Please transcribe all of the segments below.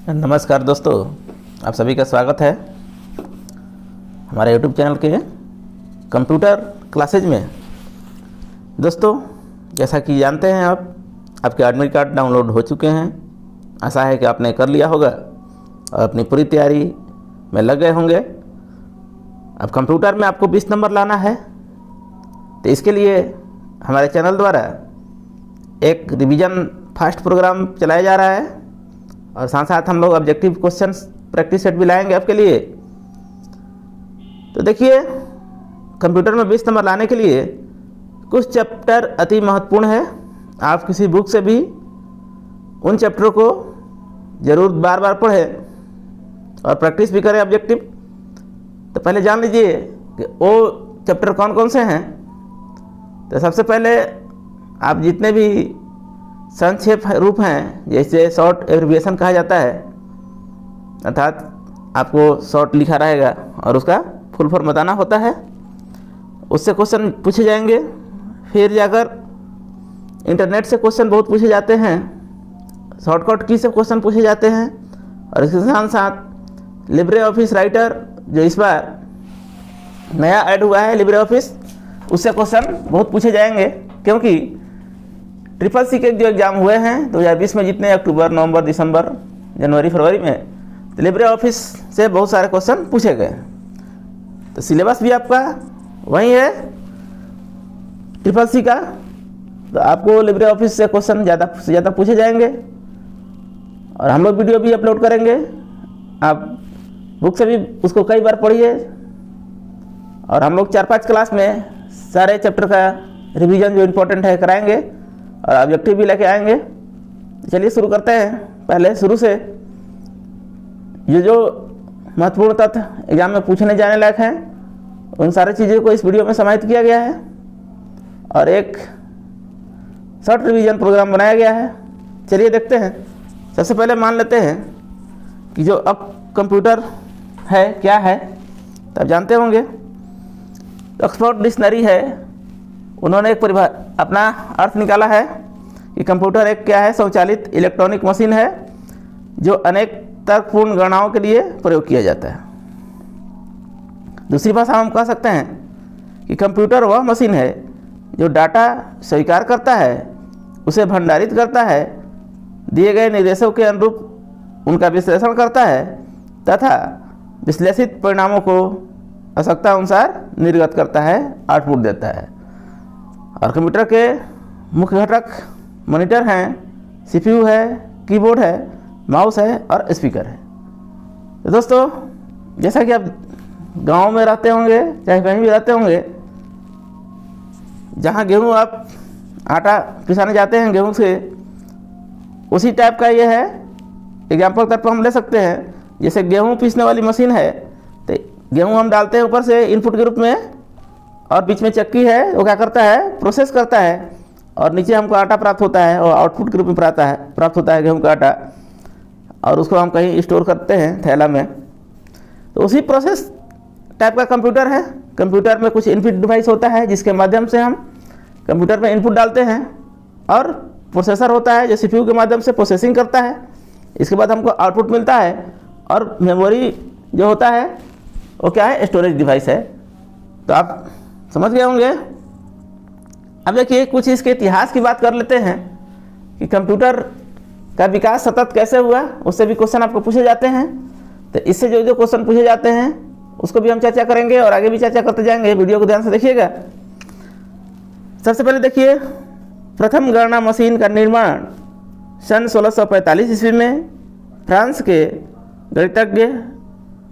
नमस्कार दोस्तों, आप सभी का स्वागत है हमारे YouTube चैनल के कंप्यूटर क्लासेज में। दोस्तों, जैसा कि जानते हैं आप, आपके एडमिट कार्ड डाउनलोड हो चुके हैं। आशा है कि आपने कर लिया होगा और अपनी पूरी तैयारी में लग गए होंगे। अब कंप्यूटर में आपको 20 नंबर लाना है, तो इसके लिए हमारे चैनल द्वारा एक रिवीजन फास्ट प्रोग्राम चलाया जा रहा है और साथ साथ हम लोग ऑब्जेक्टिव क्वेश्चन प्रैक्टिस सेट भी लाएंगे आपके लिए। तो देखिए, कंप्यूटर में 20 नंबर लाने के लिए कुछ चैप्टर अति महत्वपूर्ण है। आप किसी बुक से भी उन चैप्टरों को ज़रूर बार बार पढ़ें और प्रैक्टिस भी करें ऑब्जेक्टिव। तो पहले जान लीजिए कि वो चैप्टर कौन कौन से हैं। तो सबसे पहले आप जितने भी संक्षेप रूप हैं, जैसे शॉर्ट एब्रिविएशन कहा जाता है, अर्थात आपको शॉर्ट लिखा रहेगा और उसका फुल फॉर्म बताना होता है, उससे क्वेश्चन पूछे जाएंगे। फिर जाकर इंटरनेट से क्वेश्चन बहुत पूछे जाते हैं, शॉर्टकट की से क्वेश्चन पूछे जाते हैं, और इसके साथ साथ लिब्रे ऑफिस राइटर जो इस बार नया ऐड हुआ है लिब्रे ऑफिस, उससे क्वेश्चन बहुत पूछे जाएंगे। क्योंकि SSC के जो एग्ज़ाम हुए हैं 2020 में, जितने अक्टूबर, नवंबर, दिसंबर, जनवरी, फरवरी में, तो लिब्रे ऑफिस से बहुत सारे क्वेश्चन पूछे गए। तो सिलेबस भी आपका वही है SSC का, तो आपको लिब्रे ऑफिस से क्वेश्चन ज़्यादा से ज़्यादा पूछे जाएंगे। और हम लोग वीडियो भी अपलोड करेंगे, आप बुक से भी उसको कई बार पढ़िए। और हम लोग 4-5 क्लास में सारे चैप्टर का रिवीजन जो इम्पोर्टेंट है कराएंगे और ऑब्जेक्टिव भी लेके आएंगे। चलिए शुरू करते हैं। पहले शुरू से जो महत्वपूर्ण तथ्य एग्जाम में पूछने जाने लायक हैं, उन सारी चीज़ों को इस वीडियो में समाहित किया गया है और एक शॉर्ट रिवीजन प्रोग्राम बनाया गया है। चलिए देखते हैं। सबसे पहले मान लेते हैं कि जो अब कंप्यूटर है क्या है, तो आप जानते होंगे ऑक्सफोर्ड डिक्शनरी है, उन्होंने एक अपना अर्थ निकाला है कि कंप्यूटर एक क्या है, स्वचालित इलेक्ट्रॉनिक मशीन है जो अनेक तर्कपूर्ण गणनाओं के लिए प्रयोग किया जाता है। दूसरी भाषा में हम कह सकते हैं कि कंप्यूटर वह मशीन है जो डाटा स्वीकार करता है, उसे भंडारित करता है, दिए गए निर्देशों के अनुरूप उनका विश्लेषण करता है तथा विश्लेषित परिणामों को आवश्यकता अनुसार निर्गत करता है, आउटपुट देता है। और कंप्यूटर के मुख्य घटक मॉनिटर हैं, CPU है, कीबोर्ड है, माउस है और स्पीकर है। तो दोस्तों, जैसा कि आप गांव में रहते होंगे, चाहे कहीं भी रहते होंगे, जहां गेहूं आप आटा पिसाने जाते हैं गेहूं से, उसी टाइप का ये है। एग्जाम्पल तौर पर हम ले सकते हैं, जैसे गेहूं पीसने वाली मशीन है, तो गेहूं हम डालते हैं ऊपर से इनपुट के रूप में, और बीच में चक्की है, वो क्या करता है, प्रोसेस करता है, और नीचे हमको आटा प्राप्त होता है और आउटपुट के रूप में प्राप्त होता है गेहूं का आटा, और उसको हम कहीं स्टोर करते हैं थैला में। तो उसी प्रोसेस टाइप का कंप्यूटर है। कंप्यूटर में कुछ इनपुट डिवाइस होता है जिसके माध्यम से हम कंप्यूटर में इनपुट डालते हैं, और प्रोसेसर होता है जो CPU के माध्यम से प्रोसेसिंग करता है। इसके बाद हमको आउटपुट मिलता है, और मेमोरी जो होता है वो क्या है, स्टोरेज डिवाइस है। तो आप समझ गए होंगे। अब देखिए, कुछ इसके इतिहास की बात कर लेते हैं कि कंप्यूटर का विकास सतत कैसे हुआ, उससे भी क्वेश्चन आपको पूछे जाते हैं। तो इससे जो क्वेश्चन पूछे जाते हैं उसको भी हम चर्चा करेंगे और आगे भी चर्चा करते जाएंगे। वीडियो को ध्यान से देखिएगा। सबसे पहले देखिए, प्रथम गणना मशीन का निर्माण सन 1645 ईस्वी में फ्रांस के गणितज्ञ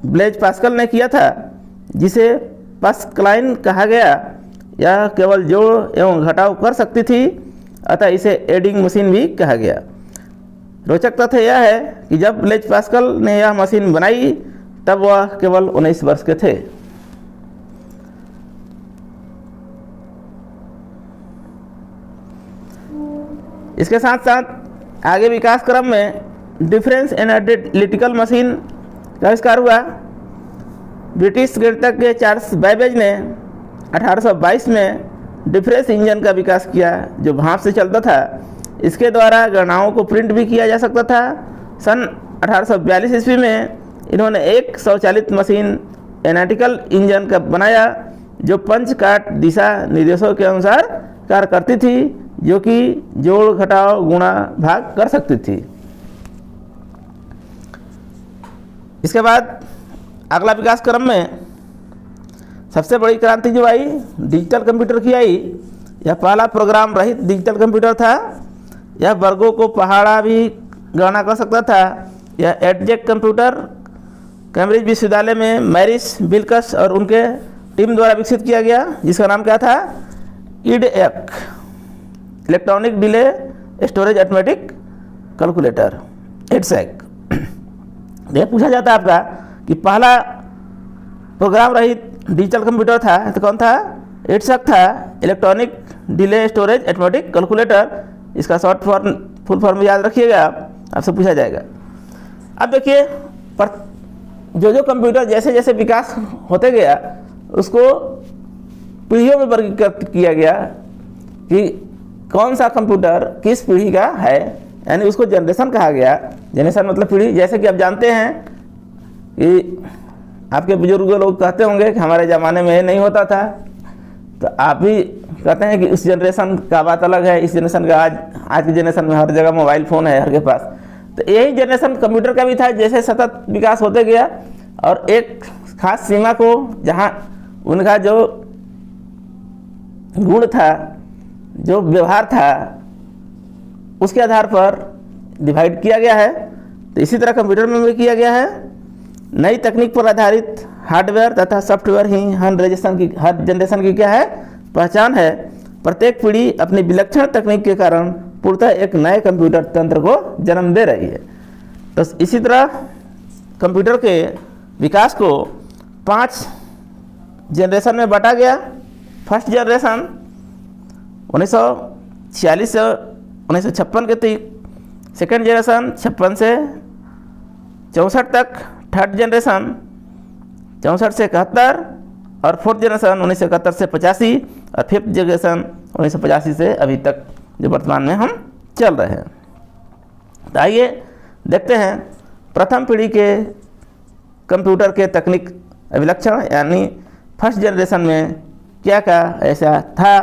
ब्लेज पास्कल ने किया था, जिसे पास्कलाइन कहा गया। यह केवल जोड़ एवं घटाव कर सकती थी, अतः इसे एडिंग मशीन भी कहा गया। रोचक तथ्य यह है कि जब ब्लेज पास्कल ने यह मशीन बनाई तब वह केवल 19 वर्ष के थे। इसके साथ साथ आगे विकास क्रम में डिफरेंस एनालिटिकल मशीन का आविष्कार हुआ। ब्रिटिश गणितज्ञ चार्ल्स बैबेज ने 1822 में डिफरेंस इंजन का विकास किया, जो भाप से चलता था। इसके द्वारा गणनाओं को प्रिंट भी किया जा सकता था। सन 1842 ईस्वी में इन्होंने एक स्वचालित मशीन एनालिटिकल इंजन का बनाया जो पंच काट दिशा निर्देशों के अनुसार कार्य करती थी, जो कि जोड़ घटाव गुणा भाग कर सकती थी। इसके बाद अगला विकास क्रम में सबसे बड़ी क्रांति जो आई डिजिटल कंप्यूटर की आई। यह पहला प्रोग्राम रहित डिजिटल कंप्यूटर था। यह वर्गों को पहाड़ा भी गणना कर सकता था। यह एडजेक कंप्यूटर कैम्ब्रिज विश्वविद्यालय में मैरिस बिल्कस और उनके टीम द्वारा विकसित किया गया, जिसका नाम क्या था, EDSAC, electronic delay storage arithmetic calculator, EDSAC. यह पूछा जाता है आपका कि पहला प्रोग्राम रहित डिजिटल कंप्यूटर था तो कौन था, एडसेक था, electronic delay storage arithmetic calculator. इसका शॉर्ट फॉर्म फुल फॉर्म याद रखिएगा, आपसे पूछा जाएगा। अब देखिए जो कंप्यूटर जैसे जैसे विकास होते गया उसको पीढ़ियों में वर्गीकृत किया गया कि कौन सा कंप्यूटर किस पीढ़ी का है, यानी उसको जनरेशन कहा गया। जनरेशन मतलब पीढ़ी। जैसे कि आप जानते हैं कि आपके बुजुर्ग लोग कहते होंगे कि हमारे ज़माने में ये नहीं होता था, तो आप भी कहते हैं कि इस जनरेशन का बात अलग है, इस जनरेशन का आज की जनरेशन में हर जगह मोबाइल फ़ोन है हर के पास। तो यही जनरेशन कंप्यूटर का भी था। जैसे सतत विकास होते गया और एक खास सीमा को जहाँ उनका जो गुण था, जो व्यवहार था, उसके आधार पर डिवाइड किया गया है। तो इसी तरह कंप्यूटर में भी किया गया है। नई तकनीक पर आधारित हार्डवेयर तथा सॉफ्टवेयर ही हर जनरेशन की क्या है, पहचान है। प्रत्येक पीढ़ी अपनी विलक्षण तकनीक के कारण पूर्णतः एक नए कंप्यूटर तंत्र को जन्म दे रही है। तो इसी तरह कंप्यूटर के विकास को 5 जनरेशन में बांटा गया। फर्स्ट जनरेशन 1946 से 1956 के तक, सेकेंड जनरेशन 56 से 64 तक, थर्ड जनरेशन 64 से 71 और फोर्थ जनरेशन 1971 से 85 और फिफ्थ जनरेशन 1985 से अभी तक जो वर्तमान में हम चल रहे हैं। तो आइए देखते हैं प्रथम पीढ़ी के कंप्यूटर के तकनीक विलक्षण यानी फर्स्ट जनरेशन में क्या क्या ऐसा था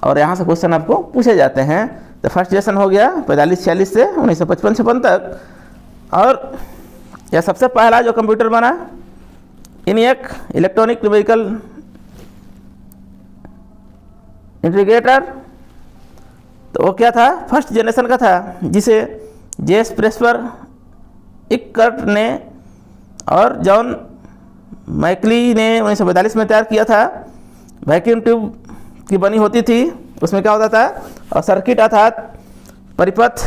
और यहाँ से क्वेश्चन आपको पूछे जाते हैं। तो फर्स्ट जनरेशन हो गया 45-46 से 1955-56 तक। और यह सबसे पहला जो कंप्यूटर बना ENIAC, इलेक्ट्रॉनिक न्यूमेरिकल इंटीग्रेटर, तो वो क्या था, फर्स्ट जनरेशन का था, जिसे जेस प्रेस्पर इकर्ट ने और जॉन मैकली ने 1942 में तैयार किया था। वैक्यूम ट्यूब की बनी होती थी, उसमें क्या होता था, और सर्किट अर्थात परिपथ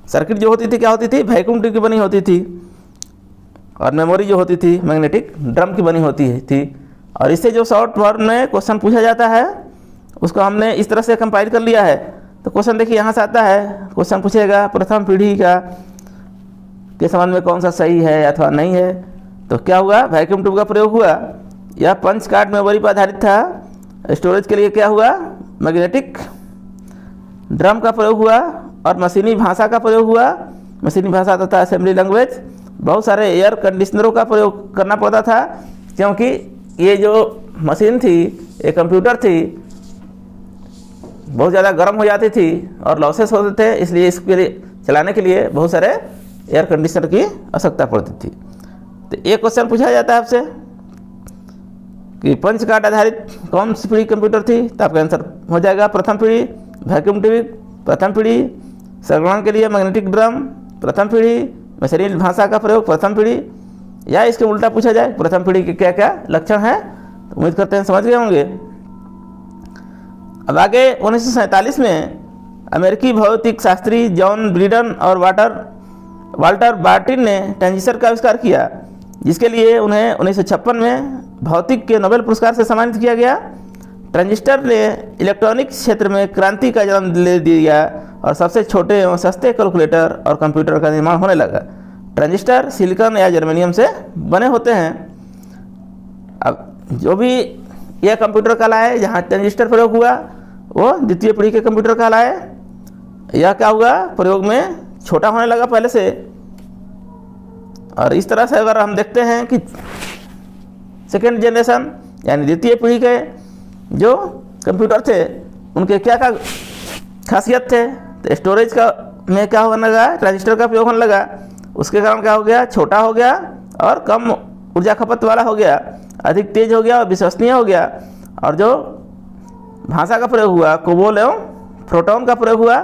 सर्किट जो होती थी क्या होती थी, वैक्यूम ट्यूब की बनी होती थी, और मेमोरी जो होती थी मैग्नेटिक ड्रम की बनी होती थी। और इससे जो शॉर्ट फॉर्म में क्वेश्चन पूछा जाता है उसको हमने इस तरह से कंपाइल कर लिया है। तो क्वेश्चन देखिए यहाँ से आता है, क्वेश्चन पूछेगा प्रथम पीढ़ी का के संबंध में कौन सा सही है अथवा नहीं है। तो क्या हुआ, वैक्यूम ट्यूब का प्रयोग हुआ। यह पंच कार्ड मेमोरी पर आधारित था। स्टोरेज के लिए क्या हुआ, मैग्नेटिक ड्रम का प्रयोग हुआ और मशीनी भाषा का प्रयोग हुआ। मशीनी भाषा तथा असेंबली लैंग्वेज। बहुत सारे एयर कंडीशनरों का प्रयोग करना पड़ता था, क्योंकि ये जो मशीन थी, ये कंप्यूटर थी, बहुत ज़्यादा गर्म हो जाती थी और लॉसेस होते थे, इसलिए इसके लिए चलाने के लिए बहुत सारे एयर कंडीशनर की आवश्यकता पड़ती थी। तो एक क्वेश्चन पूछा जाता है आपसे कि पंच कार्ड आधारित कौन सी पीढ़ी कंप्यूटर थी, तो आपका आंसर हो जाएगा प्रथम पीढ़ी वैक्यूम ट्यूब, प्रथम पीढ़ी संगणन के लिए मैग्नेटिक ड्रम, प्रथम पीढ़ी मशीनी भाषा का प्रयोग, प्रथम पीढ़ी। या इसके उल्टा पूछा जाए प्रथम पीढ़ी के क्या क्या लक्षण हैं, तो उम्मीद करते हैं समझ गए होंगे। अब आगे 1947 में अमेरिकी भौतिक शास्त्री जॉन ब्रीडन और वाल्टर बार्टिन ने ट्रांजिस्टर का आविष्कार किया, जिसके लिए उन्हें 1956 में भौतिक के नोबेल पुरस्कार से सम्मानित किया गया। ट्रांजिस्टर ने इलेक्ट्रॉनिक क्षेत्र में क्रांति का जन्म दे दिया और सबसे छोटे एवं सस्ते कैलकुलेटर और कंप्यूटर का निर्माण होने लगा। ट्रांजिस्टर सिलिकॉन या जर्मेनियम से बने होते हैं। अब जो भी यह कंप्यूटर कहलाए जहाँ ट्रांजिस्टर प्रयोग हुआ वो द्वितीय पीढ़ी के कंप्यूटर कहलाए। यह क्या हुआ, प्रयोग में छोटा होने लगा पहले से। और इस तरह से अगर हम देखते हैं कि सेकेंड जनरेशन यानी द्वितीय पीढ़ी के जो कंप्यूटर थे उनके क्या क्या खासियत थे, तो स्टोरेज का में क्या होने लगा, ट्रांजिस्टर का प्रयोग होने लगा। उसके कारण क्या हो गया, छोटा हो गया और कम ऊर्जा खपत वाला हो गया, अधिक तेज हो गया और विश्वसनीय हो गया। और जो भाषा का प्रयोग हुआ, कोबोल एवं प्रोटॉन का प्रयोग हुआ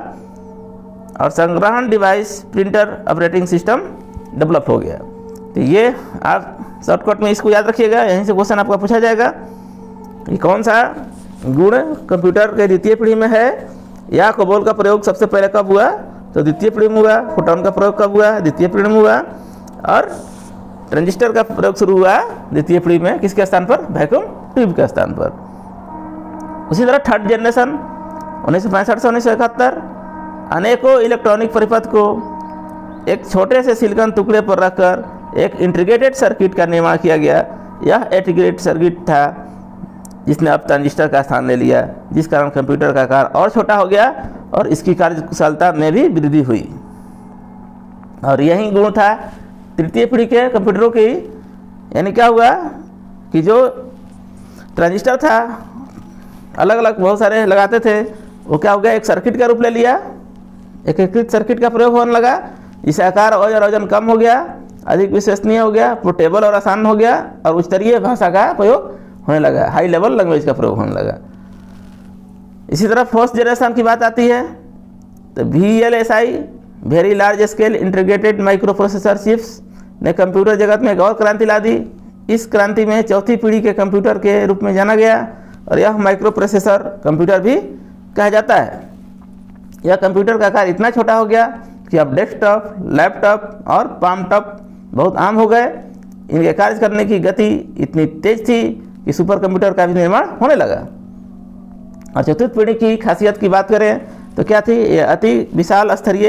और संग्रहण device, printer, operating system develop हो गया। तो ये आप शॉर्टकट में इसको याद रखिएगा, यहीं से क्वेश्चन आपका पूछा जाएगा कि कौन सा गुण कंप्यूटर के द्वितीय पीढ़ी में है, या कोबोल का प्रयोग सबसे पहले कब हुआ, तो द्वितीय पीढ़ी में हुआ। फोटोन का प्रयोग कब हुआ, द्वितीय पीढ़ी में हुआ। और ट्रांजिस्टर का प्रयोग शुरू हुआ द्वितीय पीढ़ी में, किसके स्थान पर, वैक्यूम ट्यूब के स्थान पर। उसी तरह थर्ड जनरेशन 1965 से 1971 अनेकों इलेक्ट्रॉनिक परिपथ को एक छोटे से सिलिकॉन टुकड़े पर रखकर एक इंटीग्रेटेड सर्किट का निर्माण किया गया। यह इंटीग्रेटेड सर्किट था जिसने अब ट्रांजिस्टर का स्थान ले लिया, जिस कारण कंप्यूटर का आकार और छोटा हो गया और इसकी कार्यकुशलता में भी वृद्धि हुई। और यही गुण था तृतीय पीढ़ी के कंप्यूटरों की। यानी क्या हुआ कि जो ट्रांजिस्टर था अलग अलग बहुत सारे लगाते थे, वो क्या हो गया, एक सर्किट का रूप ले लिया, एकीकृत सर्किट का प्रयोग होने लगा, जिससे आकार और वजन कम हो गया, अधिक विश्वसनीय हो गया, पोर्टेबल और आसान हो गया और उच्च स्तरीय भाषा का प्रयोग होने लगा, हाई लेवल लैंग्वेज का प्रयोग होने लगा। इसी तरह फोर्थ जनरेशन की बात आती है तो VLSI very large scale integrated micro processor chips ने कंप्यूटर जगत में एक और क्रांति ला दी। इस क्रांति में चौथी पीढ़ी के कंप्यूटर के रूप में जाना गया और यह माइक्रो प्रोसेसर कंप्यूटर भी कहा जाता है। यह कंप्यूटर का आकार इतना छोटा हो गया कि अब डेस्कटॉप, लैपटॉप और पाम टॉप बहुत आम हो गए। इनके कार्य करने की गति इतनी तेज थी कि सुपर कंप्यूटर का भी निर्माण होने लगा। और चतुर्थ पीढ़ी की खासियत की बात करें तो क्या थी, यह अति विशाल स्तरीय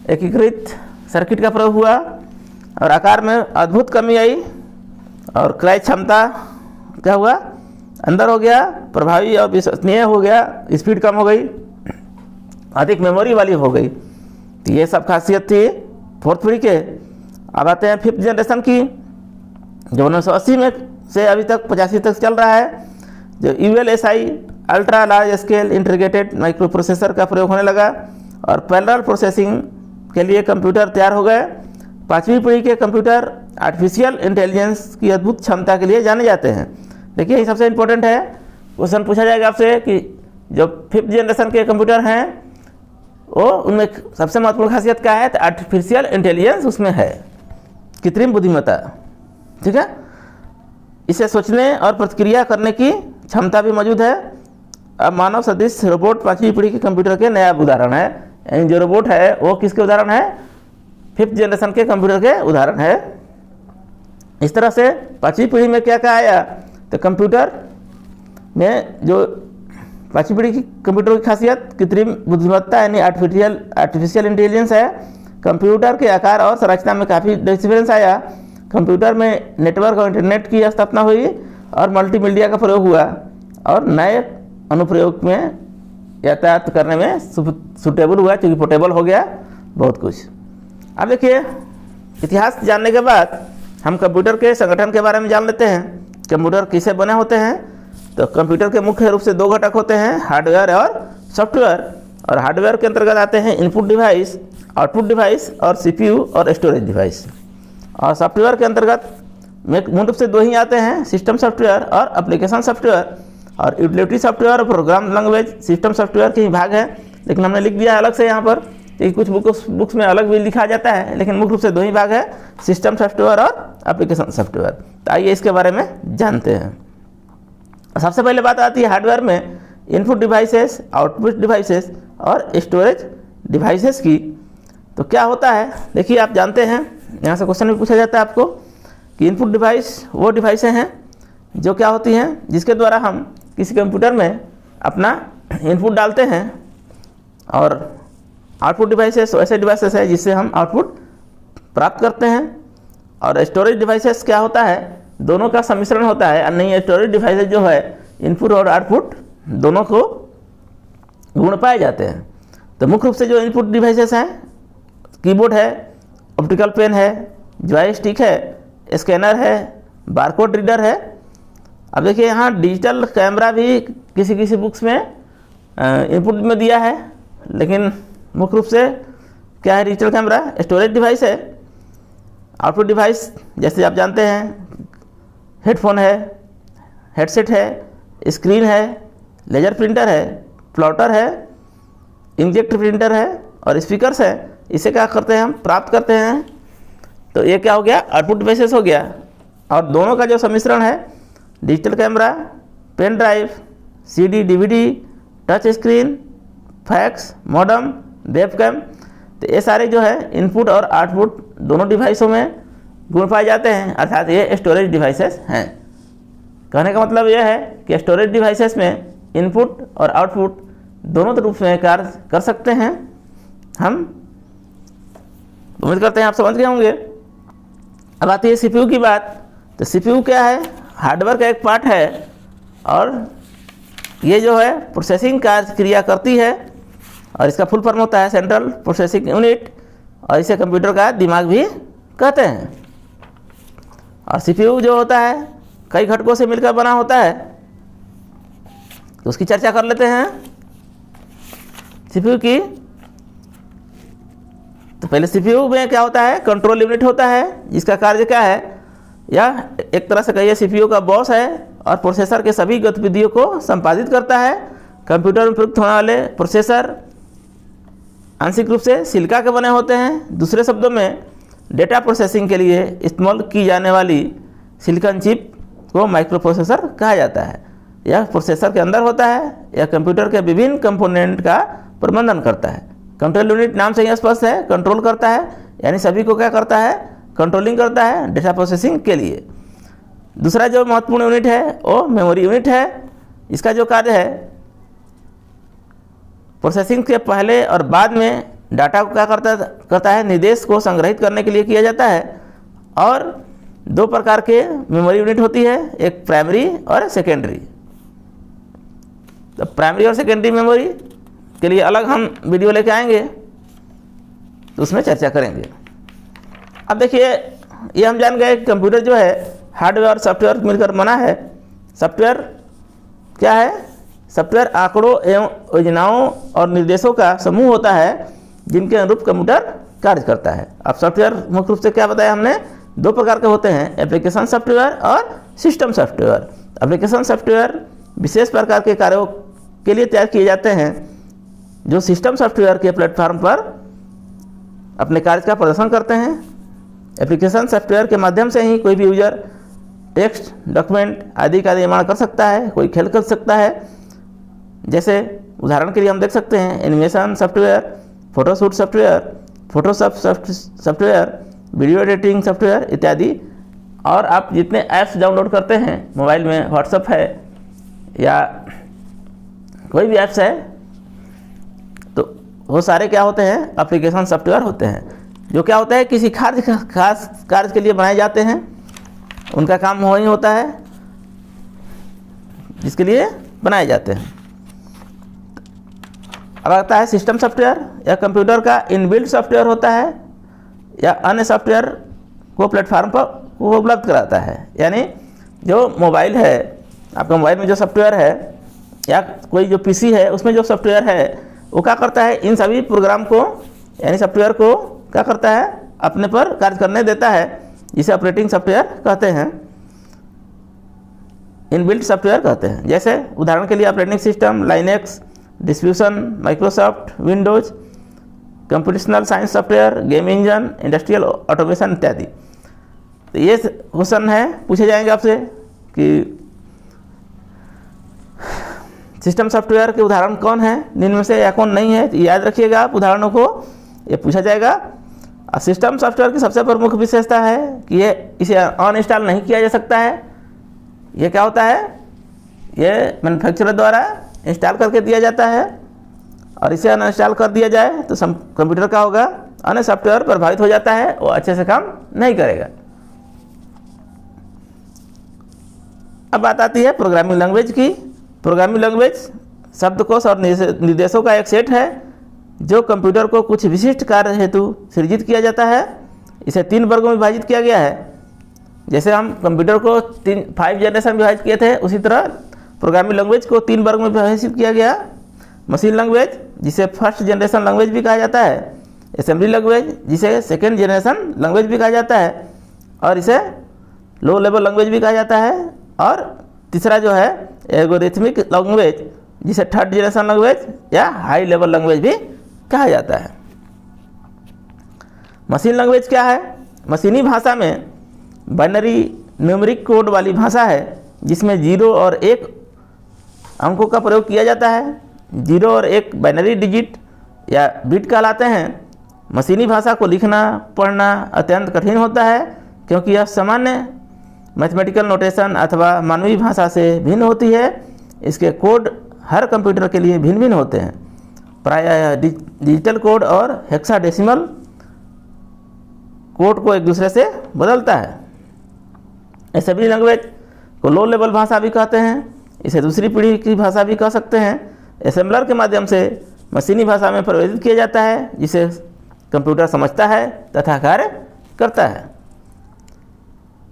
एकीकृत सर्किट का प्रयोग हुआ और आकार में अद्भुत कमी आई और क्रय क्षमता क्या हुआ, अंदर हो गया, प्रभावी और विश्वसनीय हो गया, स्पीड कम हो गई, अधिक मेमोरी वाली हो गई। तो ये सब खासियत थी फोर्थ पीढ़ी के। अब आते हैं फिफ्थ जनरेशन की, जो 1980 में से अभी तक 85 तक चल रहा है। जो ULSI ultra large scale integrated micro processor का प्रयोग होने लगा और पैरेलल प्रोसेसिंग के लिए कंप्यूटर तैयार हो गए। पांचवी पीढ़ी के कंप्यूटर आर्टिफिशियल इंटेलिजेंस की अद्भुत क्षमता के लिए जाने जाते हैं। देखिए, ये सबसे इंपॉर्टेंट है, क्वेश्चन पूछा जाएगा आपसे कि जो फिफ्थ जनरेशन के कंप्यूटर हैं वो उनमें सबसे महत्वपूर्ण खासियत क्या है, तो आर्टिफिशियल इंटेलिजेंस उसमें है, कृत्रिम बुद्धिमत्ता। ठीक है, इसे सोचने और प्रतिक्रिया करने की क्षमता भी मौजूद है। अब मानव सदृश रोबोट पांचवी पीढ़ी के कंप्यूटर के नया उदाहरण है। यानी जो रोबोट है वो किसके उदाहरण है, फिफ्थ जनरेशन के कंप्यूटर के उदाहरण है। इस तरह से पांचवी पीढ़ी में क्या क्या आया, तो कंप्यूटर में जो पांचवी पीढ़ी की कंप्यूटर की खासियत कृत्रिम बुद्धिमत्ता यानी आर्टिफिशियल इंटेलिजेंस है। कंप्यूटर के आकार और संरचना में काफ़ी डिफरेंस आया। कंप्यूटर में नेटवर्क और इंटरनेट की स्थापना हुई और मल्टीमीडिया का प्रयोग हुआ और नए अनुप्रयोग में यातायात करने में सूटेबल हुआ, क्योंकि पोर्टेबल हो गया बहुत कुछ। अब देखिए, इतिहास जानने के बाद हम कंप्यूटर के संगठन के बारे में जान लेते हैं। कंप्यूटर किससे बने होते हैं, तो कंप्यूटर के मुख्य रूप से दो घटक होते हैं, हार्डवेयर और सॉफ्टवेयर। और हार्डवेयर के अंतर्गत आते हैं इनपुट डिवाइस, आउटपुट डिवाइस और CPU और स्टोरेज डिवाइस। और सॉफ्टवेयर के अंतर्गत मुख्य रूप से दो ही आते हैं, सिस्टम सॉफ्टवेयर और एप्लीकेशन सॉफ्टवेयर। और यूटिलिटी सॉफ्टवेयर और प्रोग्राम लैंग्वेज सिस्टम सॉफ्टवेयर के ही भाग है, लेकिन हमने लिख दिया है अलग से यहाँ पर, कि कुछ बुक्स में अलग भी लिखा जाता है, लेकिन मुख्य रूप से दो ही भाग है, सिस्टम सॉफ्टवेयर और एप्लीकेशन सॉफ्टवेयर। तो आइए इसके बारे में जानते हैं। सबसे पहले बात आती है हार्डवेयर में इनपुट डिवाइसेस, आउटपुट डिवाइसेस और स्टोरेज डिवाइसेस की। तो क्या होता है, देखिए आप जानते हैं, यहाँ से क्वेश्चन भी पूछा जाता है आपको कि इनपुट डिवाइस वो डिवाइसें हैं जो क्या होती हैं, जिसके द्वारा हम किसी कंप्यूटर में अपना इनपुट डालते हैं। और आउटपुट डिवाइसेस ऐसे डिवाइसेस है जिससे हम आउटपुट प्राप्त करते हैं। और स्टोरेज डिवाइसेस क्या होता है, दोनों का सम्मिश्रण होता है। नहीं, स्टोरेज डिवाइसेस जो है इनपुट और आउटपुट दोनों को गुण पाए जाते हैं। तो मुख्य रूप से जो इनपुट डिवाइसेस हैं कीबोर्ड है, ऑप्टिकल पेन है, जॉयस्टिक है, स्कैनर है, बारकोड रीडर है। अब देखिए यहाँ डिजिटल कैमरा भी किसी किसी बुक्स में इनपुट में दिया है, लेकिन मुख्य रूप से क्या है डिजिटल कैमरा? स्टोरेज डिवाइस है। आउटपुट डिवाइस जैसे आप जानते हैं हेडफोन है, हेडसेट है, स्क्रीन है, लेजर प्रिंटर है, प्लॉटर है, इंकजेट प्रिंटर है और स्पीकर्स है। इसे क्या करते हैं हम? प्राप्त करते हैं। तो ये क्या हो गया? आउटपुट डिवाइसेस हो गया। और दोनों का जो सम्मिश्रण है digital camera, pen drive, CD, DVD, touch screen, fax, modem, webcam, तो ये सारे जो है इनपुट और आउटपुट दोनों डिवाइसों में गुण पाए जाते हैं, अर्थात ये स्टोरेज डिवाइसेस हैं। कहने का मतलब यह है कि स्टोरेज डिवाइसेस में इनपुट और आउटपुट दोनों रूप में कार्य कर सकते हैं। हम उम्मीद करते हैं आप समझ गए होंगे। अब आती है सीपीयू की बात। तो सीपीयू क्या है? हार्डवेयर का एक पार्ट है और ये जो है प्रोसेसिंग कार्य क्रिया करती है और इसका फुल फॉर्म होता है सेंट्रल प्रोसेसिंग यूनिट, और इसे कंप्यूटर का दिमाग भी कहते हैं। और सीपीयू जो होता है कई घटकों से मिलकर बना होता है, तो उसकी चर्चा कर लेते हैं सीपीयू की। तो पहले सीपीयू में क्या होता है? कंट्रोल यूनिट होता है, जिसका कार्य क्या है? यह एक तरह से कहिए सीपीयू का बॉस है और प्रोसेसर के सभी गतिविधियों को संपादित करता है। कंप्यूटर में प्रयुक्त होने वाले प्रोसेसर आंशिक रूप से सिलिका के बने होते हैं। दूसरे शब्दों में डेटा प्रोसेसिंग के लिए इस्तेमाल की जाने वाली सिलिकॉन चिप को माइक्रो प्रोसेसर कहा जाता है। यह प्रोसेसर के अंदर होता है। यह कंप्यूटर के विभिन्न कंपोनेंट का प्रबंधन करता है। कंट्रोल यूनिट नाम से ही स्पष्ट है, कंट्रोल करता है, यानी सभी को क्या करता है? कंट्रोलिंग करता है डेटा प्रोसेसिंग के लिए। दूसरा जो महत्वपूर्ण यूनिट है वो मेमोरी यूनिट है। इसका जो कार्य है प्रोसेसिंग के पहले और बाद में डाटा को क्या करता है? निर्देश को संग्रहित करने के लिए किया जाता है। और दो प्रकार के मेमोरी यूनिट होती है, एक प्राइमरी और सेकेंडरी। तो प्राइमरी और सेकेंडरी मेमोरी के लिए अलग हम वीडियो लेके आएंगे, तो उसमें चर्चा करेंगे। अब देखिए ये हम जान गए कंप्यूटर जो है हार्डवेयर और सॉफ्टवेयर मिलकर बना है। सॉफ्टवेयर क्या है? सॉफ्टवेयर आंकड़ों एवं योजनाओं और निर्देशों का समूह होता है जिनके अनुरूप कंप्यूटर कार्य करता है। अब सॉफ्टवेयर मुख्य रूप से क्या बताया हमने? दो प्रकार के होते हैं, एप्लीकेशन सॉफ्टवेयर और सिस्टम सॉफ्टवेयर। एप्लीकेशन सॉफ्टवेयर विशेष प्रकार के कार्यों के लिए तैयार किए जाते हैं जो सिस्टम सॉफ्टवेयर के प्लेटफॉर्म पर अपने कार्य का प्रदर्शन करते हैं। एप्लीकेशन सॉफ्टवेयर के माध्यम से ही कोई भी यूजर टेक्स्ट, डॉक्यूमेंट आदि का निर्माण कर सकता है, कोई खेल कर सकता है। जैसे उदाहरण के लिए हम देख सकते हैं animation software, photoshoot software, Photoshop software, video editing software इत्यादि। और आप जितने ऐप्स डाउनलोड करते हैं मोबाइल में, व्हाट्सएप है या कोई भी ऐप्स है, तो वो सारे क्या होते हैं? एप्लीकेशन सॉफ्टवेयर होते हैं, जो क्या होता है किसी खास कार्य के लिए बनाए जाते हैं। उनका काम वही होता है जिसके लिए बनाए जाते हैं। अब आता है सिस्टम सॉफ्टवेयर। यह कंप्यूटर का इनबिल्ट सॉफ्टवेयर होता है या अन्य सॉफ्टवेयर को प्लेटफॉर्म पर उपलब्ध कराता है। यानी जो मोबाइल है, आपका मोबाइल में जो सॉफ्टवेयर है या कोई जो पीसी है उसमें जो सॉफ्टवेयर है वो क्या करता है? इन सभी प्रोग्राम को यानी सॉफ्टवेयर को क्या करता है? अपने पर कार्य करने देता है, जिसे ऑपरेटिंग सॉफ्टवेयर कहते हैं, इनबिल्ट सॉफ्टवेयर कहते हैं। जैसे उदाहरण के लिए operating system, Linux, distribution, Microsoft Windows, computational science software, game engine, industrial automation इत्यादि। तो ये क्वेश्चन है, पूछे जाएंगे आपसे कि सिस्टम सॉफ्टवेयर के उदाहरण कौन है, निम्न में से या कौन नहीं है। तो याद रखिएगा आप उदाहरणों को, ये पूछा जाएगा। सिस्टम सॉफ्टवेयर की सबसे प्रमुख विशेषता है कि ये इसे अनइंस्टॉल नहीं किया जा सकता है। ये क्या होता है? ये मैन्युफैक्चरर द्वारा इंस्टॉल करके दिया जाता है, और इसे अनइंस्टॉल कर दिया जाए तो कंप्यूटर का होगा अन्य सॉफ्टवेयर प्रभावित हो जाता है, वो अच्छे से काम नहीं करेगा। अब बात आती है प्रोग्रामिंग लैंग्वेज की। प्रोग्रामिंग लैंग्वेज शब्दकोश और निर्देशों का एक सेट है जो कंप्यूटर को कुछ विशिष्ट कार्य हेतु सृजित किया जाता है, इसे 3 वर्गों में विभाजित किया गया है। जैसे हम कंप्यूटर को 5 जनरेशन में विभाजित किए थे, उसी तरह प्रोग्रामिंग लैंग्वेज को 3 वर्ग में विभाजित किया गया। मशीन लैंग्वेज, जिसे फर्स्ट जनरेशन लैंग्वेज भी कहा जाता है, असेंबली लैंग्वेज, जिसे सेकेंड जनरेशन लैंग्वेज भी कहा जाता है, और इसे लो लेवल लैंग्वेज भी कहा जाता है, और तीसरा जो है एल्गोरिथमिक लैंग्वेज, जिसे थर्ड जनरेशन लैंग्वेज या हाई लेवल लैंग्वेज भी कहा जाता है। मशीन लैंग्वेज क्या है? मशीनी भाषा में बाइनरी न्यूमेरिक कोड वाली भाषा है, जिसमें 0 और 1 अंकों का प्रयोग किया जाता है। 0 और 1 बाइनरी डिजिट या बिट कहलाते हैं। मशीनी भाषा को लिखना पढ़ना अत्यंत कठिन होता है, क्योंकि यह सामान्य मैथमेटिकल नोटेशन अथवा मानवीय भाषा से भिन्न होती है। इसके कोड हर कंप्यूटर के लिए भिन्न भिन्न होते हैं। प्रायः डिजिटल कोड और हेक्साडेसिमल कोड को एक दूसरे से बदलता है। असेंबली लैंग्वेज को लो लेवल भाषा भी कहते हैं। इसे दूसरी पीढ़ी की भाषा भी कह सकते हैं। असेंबलर के माध्यम से मशीनी भाषा में परिवर्तित किया जाता है, जिसे कंप्यूटर समझता है तथा कार्य करता है।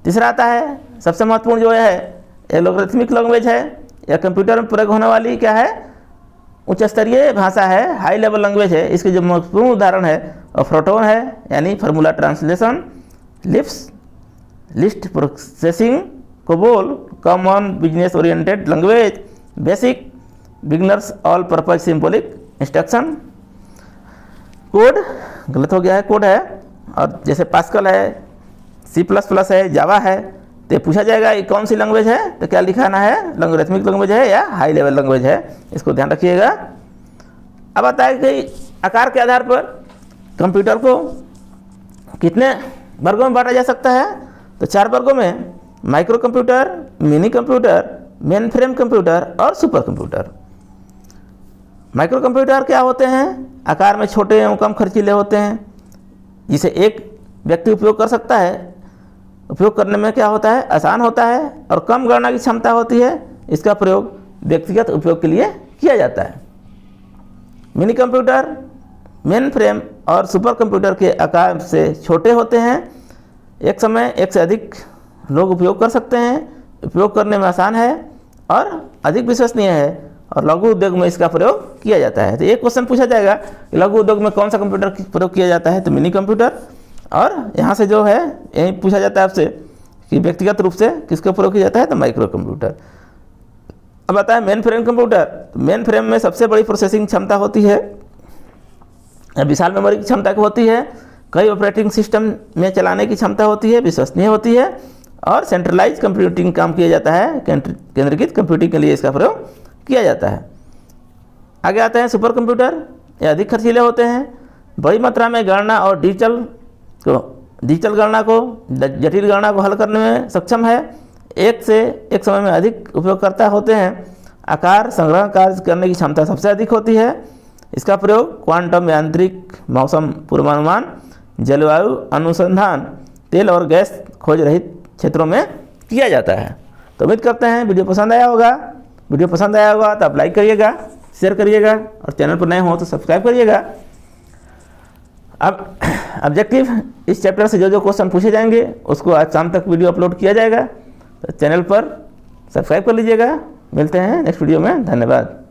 तीसरा आता है सबसे महत्वपूर्ण जो है एल्गोरिथमिक लैंग्वेज है। यह कंप्यूटर में प्रयोग होने वाली क्या है? उच्च स्तरीय भाषा है, हाई लेवल लैंग्वेज है। इसके जो महत्वपूर्ण उदाहरण है फोटोन है, यानी formula translation, lips list processing, COBOL common business oriented language, basic beginners all purpose symbolic instruction. Code गलत हो गया है, कोड है, और जैसे पास्कल है, C++ है, जावा है, तो पूछा जाएगा ये कौन सी लैंग्वेज है, तो क्या लिखाना है? लैंग्वेरिथमिक लैंग्वेज है या हाई लेवल लैंग्वेज है, इसको ध्यान रखिएगा। अब आता है कि आकार के आधार पर कंप्यूटर को कितने वर्गों में बांटा जा सकता है, तो 4 वर्गों में: micro computer, mini computer, main frame computer और सुपर कंप्यूटर। माइक्रो कंप्यूटर क्या होते हैं? आकार में छोटे एवं कम खर्चीले होते हैं, जिसे एक व्यक्ति उपयोग कर सकता है। उपयोग करने में क्या होता है? आसान होता है और कम गणना की क्षमता होती है। इसका प्रयोग व्यक्तिगत उपयोग के लिए किया जाता है। मिनी कंप्यूटर, मेन फ्रेम और सुपर कंप्यूटर के आकार से छोटे होते हैं। एक समय एक से अधिक लोग उपयोग कर सकते हैं। उपयोग करने में आसान है और अधिक विश्वसनीय है, और लघु उद्योग में इसका प्रयोग किया जाता है। तो एक क्वेश्चन पूछा जाएगा कि लघु उद्योग में कौन सा कंप्यूटर प्रयोग किया जाता है, तो मिनी कंप्यूटर। और यहाँ से जो है यही पूछा जाता है आपसे कि व्यक्तिगत रूप से किसका प्रयोग किया जाता है, तो माइक्रो कंप्यूटर। अब आता है मेन फ्रेम कंप्यूटर। तो मेन फ्रेम में सबसे बड़ी प्रोसेसिंग क्षमता होती है, विशाल मेमोरी की क्षमता होती है, कई ऑपरेटिंग सिस्टम में चलाने की क्षमता होती है, विश्वसनीय होती है, और सेंट्रलाइज कंप्यूटिंग काम किया जाता है। केंद्रीकृत कंप्यूटिंग के लिए इसका प्रयोग किया जाता है। आगे आते हैं सुपर कंप्यूटर। ये अधिक खर्चीले होते हैं, बड़ी मात्रा में गणना और डिजिटल गणना को, जटिल गणना को हल करने में सक्षम है। एक से एक समय में अधिक उपयोगकर्ता होते हैं। आकार संग्रह कार्य करने की क्षमता सबसे अधिक होती है। इसका प्रयोग क्वांटम यांत्रिक, मौसम पूर्वानुमान, जलवायु अनुसंधान, तेल और गैस खोज रहित क्षेत्रों में किया जाता है। तो उम्मीद करते हैं वीडियो पसंद आया होगा। वीडियो पसंद आया होगा तो आप लाइक करिएगा, शेयर करिएगा, और चैनल पर नए हो तो सब्सक्राइब करिएगा। अब ऑब्जेक्टिव इस चैप्टर से जो क्वेश्चन पूछे जाएंगे उसको आज शाम तक वीडियो अपलोड किया जाएगा, तो चैनल पर सब्सक्राइब कर लीजिएगा। मिलते हैं नेक्स्ट वीडियो में। धन्यवाद।